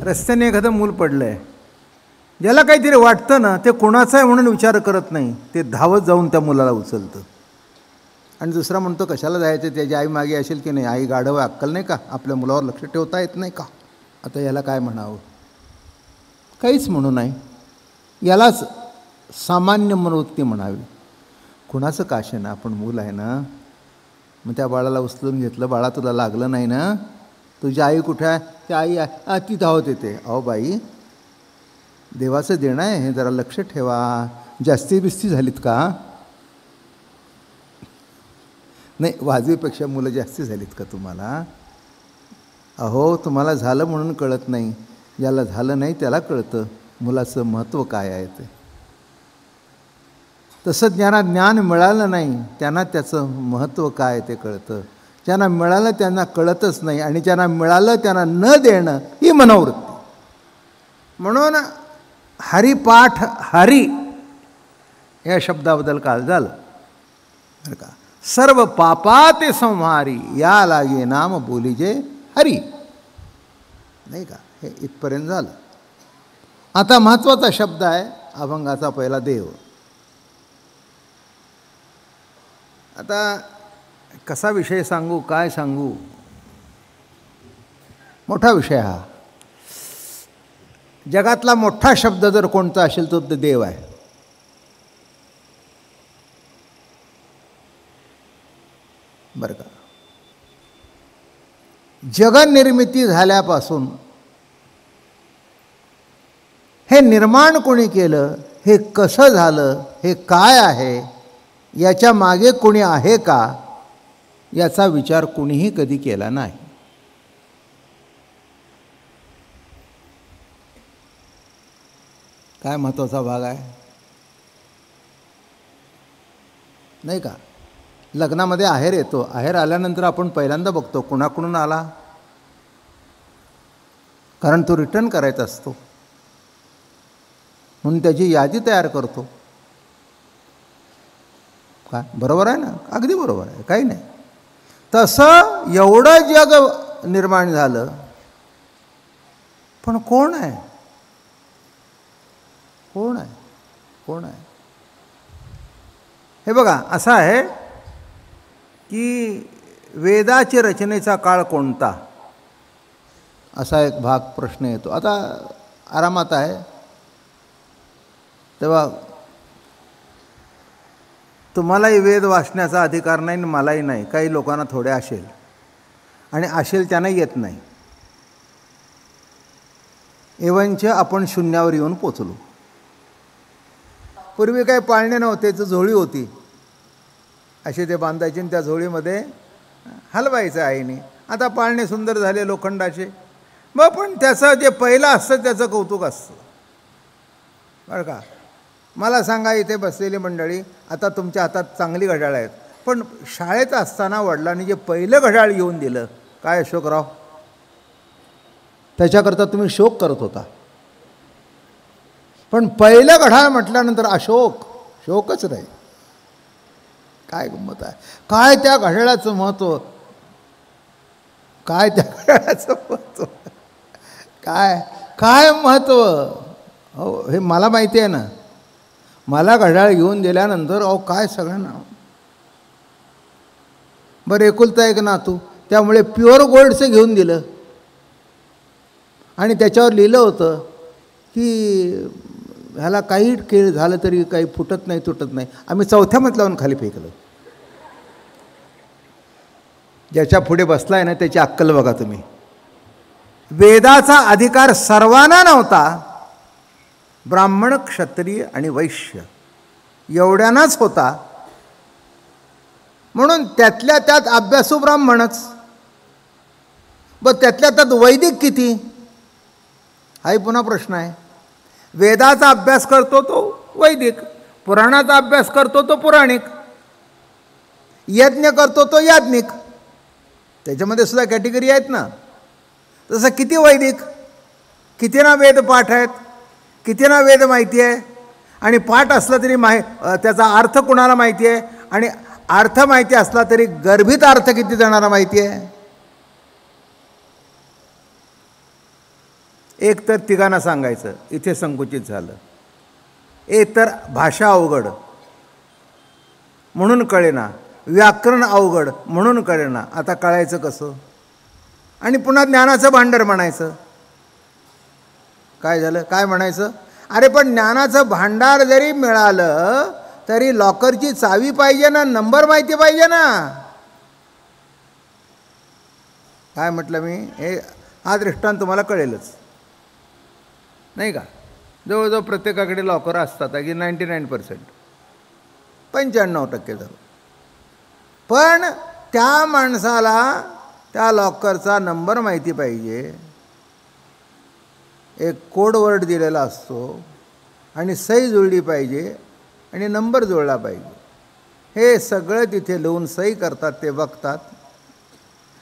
रस्त्याने एखादं मूल पडलं आहे, ज्याला काहीतरी वाटतं ना, ते कोणाचं आहे म्हणून विचार करत नाही, ते धावत जाऊन त्या मुलाला उचलतं. आणि दुसरा म्हणतो कशाला जायचं, त्याची आई मागे असेल की नाही, आई गाढव अक्कल नाही का, आपल्या मुलावर लक्ष ठेवता येत नाही का. आता याला काय म्हणावं, काहीच म्हणू नाही. यालाच सामान्य मनोवृत्ती म्हणावी. कुणाचं काशे ना, आपण मूल आहे ना, मग त्या बाळाला उचलून घेतलं, बाळा तुला लागलं नाही ना, तुझी आई कुठे आहे, ती आई आहे, ती धावत येते. अहो बाई, देवाचं देणं आहे, हे जरा लक्ष ठेवा. जास्ती बिस्ती झालीत का, नाही वाजवीपेक्षा मुलं जास्ती झालीत का तुम्हाला. अहो तुम्हाला झालं म्हणून कळत नाही, ज्याला झालं नाही त्याला कळतं मुलाचं महत्त्व काय आहे ते. तसं ज्यांना ज्ञान मिळालं नाही त्यांना त्याचं महत्त्व काय ते कळतं. ज्यांना मिळालं त्यांना कळतच नाही, आणि ज्यांना मिळालं त्यांना न देणं ही मनोवृत्ती. म्हणून हरिपाठ, हरी या शब्दाबद्दल काल झालं बरं का. सर्व पापाते संहारी, या लागे नाम बोलीजे हरी, नाही का. हे इथपर्यंत झालं. आता महत्त्वाचा शब्द आहे अभंगाचा पहिला, देव. आता कसा विषय सांगू, काय सांगू, मोठा विषय हा. जगातला मोठा शब्द जर कोणता असेल तो देव आहे. बरं का. जगनिर्मिती झाल्यापासून हे निर्माण कोणी केलं, हे कसं झालं, हे काय आहे, याच्या मागे कोणी आहे का, याचा विचार कोणीही कधी केला नाही. काय महत्त्वाचा भाग आहे, नाही का. लग्नामध्ये आहेर येतो, आहेर आल्यानंतर आपण पहिल्यांदा बघतो कुणाकडून आला, कारण तो रिटर्न करायचा असतो म्हणून त्याची यादी तयार करतो. काय बरोबर आहे ना, अगदी बरोबर आहे, काही नाही. तसं एवढं जग निर्माण झालं, पण कोण आहे, कोण आहे, कोण आहे. हे बघा असं आहे की वेदाच्या रचनेचा काळ कोणता, असा एक भाग प्रश्न येतो. आता आरामात आहे तेव्हा तुम्हालाही वेद वाचण्याचा अधिकार नाही, मलाही नाही. काही लोकांना थोडे असेल, आणि असेल त्यांना येत नाही. एवंच आपण शून्यावर येऊन पोचलो. पूर्वी काही पाळणे नव्हते, तर झोळी होती, असे ते बांधायचे आणि त्या झोळीमध्ये हलवायचं आईने. आता पाळणे सुंदर झाले लोखंडाचे, मग पण त्याचं जे पहिलं असतं त्याचं कौतुक असतं बरं का. मला सांगा, इथे बसलेली मंडळी, आता तुमच्या हातात चांगली घड्याळ आहेत, पण शाळेत असताना वडिलांनी जे पहिलं घड्याळ घेऊन दिलं, काय अशोकराव, त्याच्याकरता तुम्ही शोक करत होता. पण पहिलं घड्याळ म्हटल्यानंतर अशोक, शोकच नाही. काय गंमत आहे, काय त्या घड्याळाचं महत्त्व, काय त्या घड्याळाचं महत्त्व, काय काय महत्त्व. हो, हे मला माहिती आहे ना. मला घड्याळ घेऊन दिल्यानंतर अहो काय सगळ्यांना. बरं, एकुलता एक नातू, त्यामुळे प्युअर गोल्डचं घेऊन दिलं, आणि त्याच्यावर लिहिलं होतं की ह्याला काही खेळ झालं तरी काही फुटत नाही, तुटत नाही. आम्ही चौथ्या मजल्यावरून खाली फेकलं. ज्याच्या पुढे बसलाय ना त्याची अक्कल बघा तुम्ही. वेदाचा अधिकार सर्वांना नव्हता, ब्राह्मण, क्षत्रिय आणि वैश्य एवढ्यांनाच होता. म्हणून त्यातल्या त्यात अभ्यासू ब्राह्मणच. बरं, त्यातल्या त्यात वैदिक किती, हाही पुन्हा प्रश्न आहे. वेदाचा अभ्यास करतो तो वैदिक, पुराणाचा अभ्यास करतो तो पुराणिक, यज्ञ करतो तो याज्ञिक. त्याच्यामध्ये सुद्धा कॅटेगरी आहेत ना. तसं किती वैदिक, कितीना वेद पाठ आहेत, कितीना वेद माहिती आहे, आणि पाठ असला तरी त्याचा अर्थ कुणाला माहिती आहे, आणि अर्थ माहिती असला तरी गर्भित अर्थ किती जणांना माहिती आहे. एक तर तिघांना सांगायचं, इथे संकुचित झालं. एक तर भाषा अवघड म्हणून कळेना, व्याकरण अवघड म्हणून कळेना. आता कळायचं कसं? आणि पुन्हा ज्ञानाचं भांडार म्हणायचं. काय झालं? काय म्हणायचं? अरे पण ज्ञानाचं भांडार जरी मिळालं तरी लॉकरची चावी पाहिजे ना, नंबर माहिती पाहिजे ना. काय म्हटलं मी? हा दृष्टांत तुम्हाला कळेलच नाही का? जवळजवळ प्रत्येकाकडे लॉकर असतात, अगदी 99%, 95% झालं. पण त्या माणसाला त्या लॉकरचा नंबर माहिती पाहिजे, एक कोड वर्ड दिलेला असतो आणि सही जुळली पाहिजे आणि नंबर जुळला पाहिजे. हे सगळं तिथे लिहून सही करतात, ते बघतात.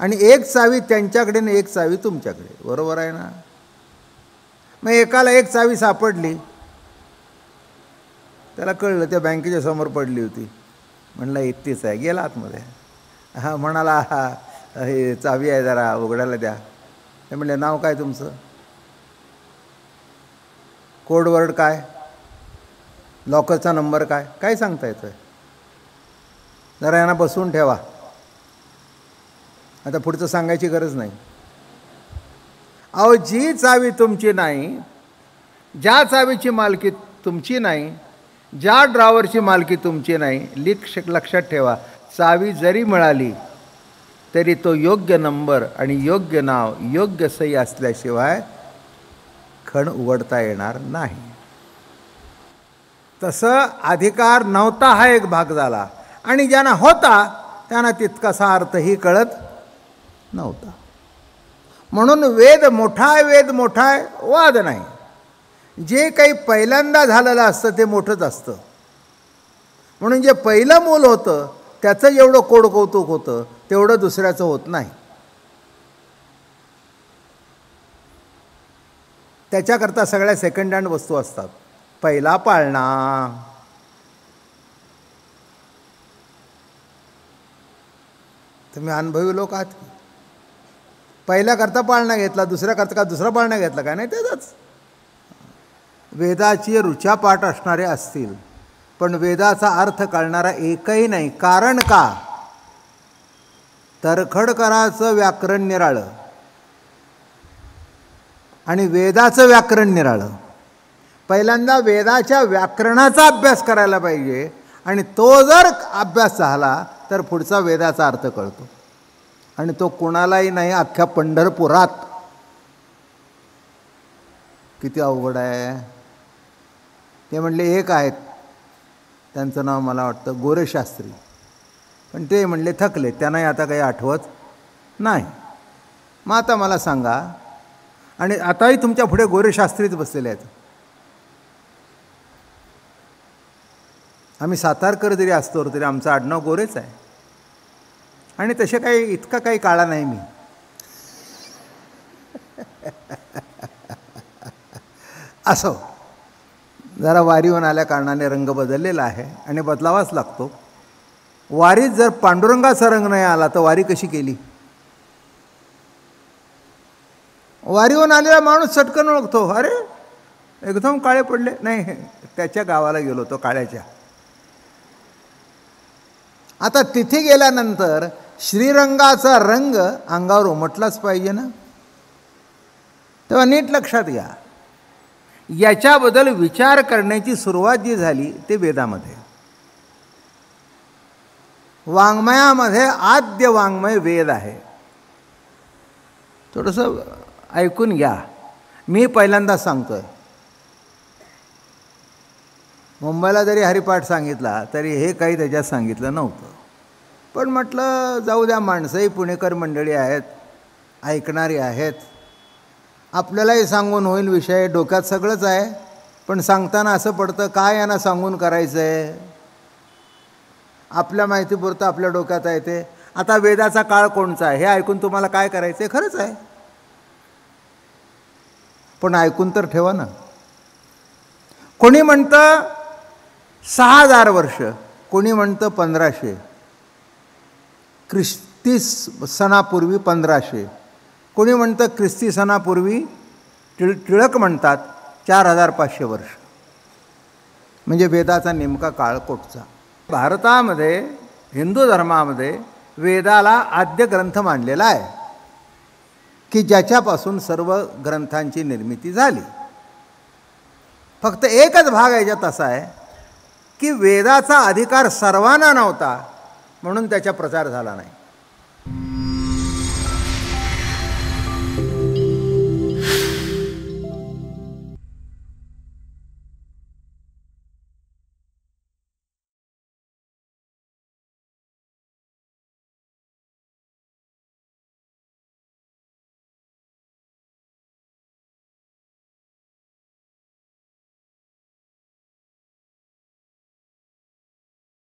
आणि एक चावी त्यांच्याकडे आणि एक चावी तुमच्याकडे. बरोबर आहे ना? मग एकाला एक चावी सापडली, त्याला कळलं त्या बँकेच्या समोर पडली होती. म्हणलं इतकीच आहे, गेला आतमध्ये. हा म्हणाला, हे चावी आहे, जरा उघडायला द्या. ते म्हणले, नाव काय तुमचं? कोडवर्ड काय? लॉकरचा नंबर काय? काय सांगता येतं आहे? जरा यांना बसवून ठेवा, आता पुढचं सांगायची गरज नाही. अहो, जी चावी तुमची नाही, ज्या चावीची मालकी तुमची नाही, ज्या ड्रॉवरची मालकी तुमची नाही, लक्षात ठेवा, चावी जरी मिळाली तरी तो योग्य नंबर आणि योग्य नाव, योग्य सही असल्याशिवाय खण उघडता येणार नाही. तसं अधिकार नव्हता हा एक भाग झाला, आणि ज्यांना होता त्यांना तितकासा अर्थही कळत नव्हता. म्हणून वेद मोठा आहे, वेद मोठा आहे, वाद नाही. जे काही पहिल्यांदा झालेलं असतं ते मोठंच असतं. म्हणून जे पहिलं मूल होतं त्याचं जेवढं कोडकौतुक होतं तेवढं दुसऱ्याचं होत नाही. त्याच्याकरता सगळ्या सेकंड हँड वस्तू असतात. पहिला पाळणा, तुम्ही अनुभवी लोक आहात. पहिल्याकरता पाळणा घेतला, दुसऱ्याकरता का दुसरा पाळणा घेतला, काय नाही त्याचाच. वेदाची ऋचा पाठ असणारे असतील, पण वेदाचा अर्थ कळणारा एकही नाही. कारण का? तरखडकराचं व्याकरण निराळं आणि वेदाचं व्याकरण निराळं. पहिल्यांदा वेदाच्या व्याकरणाचा अभ्यास करायला पाहिजे, आणि तो जर अभ्यास झाला तर पुढचा वेदाचा अर्थ कळतो. आणि तो कोणालाही नाही, अख्ख्या पंढरपुरात. किती अवघड आहे. ते म्हणले एक आहेत, त्यांचं नाव मला वाटतं गोरेशास्त्री, पण ते म्हणले थकले, त्यांनाही आता काही आठवत नाही. मग आता मला सांगा, आणि आताही तुमच्या पुढे गोरेशास्त्रीच बसलेले आहेत. आम्ही सातारकर जरी असतो तरी आमचं आडनाव गोरेच आहे, आणि तसे काही इतका काही काळा नाही मी. असो, जरा वारीहून आल्या कारणाने रंग बदललेला आहे आणि बदलावाच लागतो. वारीत जर पांडुरंगाचा रंग नाही आला तर वारी कशी केली? वारीहून आलेला माणूस चटकन ओळखतो, अरे एकदम काळे पडले. नाही, त्याच्या गावाला गेलो तो काळ्याच्या. आता तिथे गेल्यानंतर श्रीरंगाचा रंग अंगावर उमटलाच पाहिजे ना. तेव्हा नीट लक्षात घ्या, याच्याबद्दल विचार करण्याची सुरुवात जी झाली ते वेदामध्ये. वाङ्मयामध्ये आद्य वाङ्मय वेद आहे. थोडंसं ऐकून घ्या, मी पहिल्यांदा सांगतोय. मुंबईला जरी हरिपाठ सांगितला तरी हे काही त्याच्यात सांगितलं नव्हतं. पण म्हटलं जाऊ द्या, माणसंही पुणेकर मंडळी आहेत, ऐकणारी आहेत, आपल्यालाही सांगून होईल विषय. डोक्यात सगळंच आहे, पण सांगताना असं पडतं काय यांना सांगून करायचं आहे. आपल्या माहितीपुरतं आपल्या डोक्यात आहे ते. आता वेदाचा काळ कोणचा आहे हे ऐकून तुम्हाला काय करायचं आहे? खरंच आहे, पण ऐकून तर ठेवा ना. कोणी म्हणतं 6000 वर्ष, कोणी म्हणतं 1500, ख्रिस्ती सणापूर्वी 1500, कोणी म्हणतं ख्रिस्ती सणापूर्वी टिळक म्हणतात 4500 वर्ष, म्हणजे वेदाचा नेमका काळ कोठचा. भारतामध्ये हिंदू धर्मामध्ये वेदाला आद्य ग्रंथ मानलेला आहे की ज्याच्यापासून सर्व ग्रंथांची निर्मिती झाली. फक्त एकच भाग याच्यात असा आहे की वेदाचा अधिकार सर्वांना नव्हता म्हणून त्याचा प्रचार झाला नाही.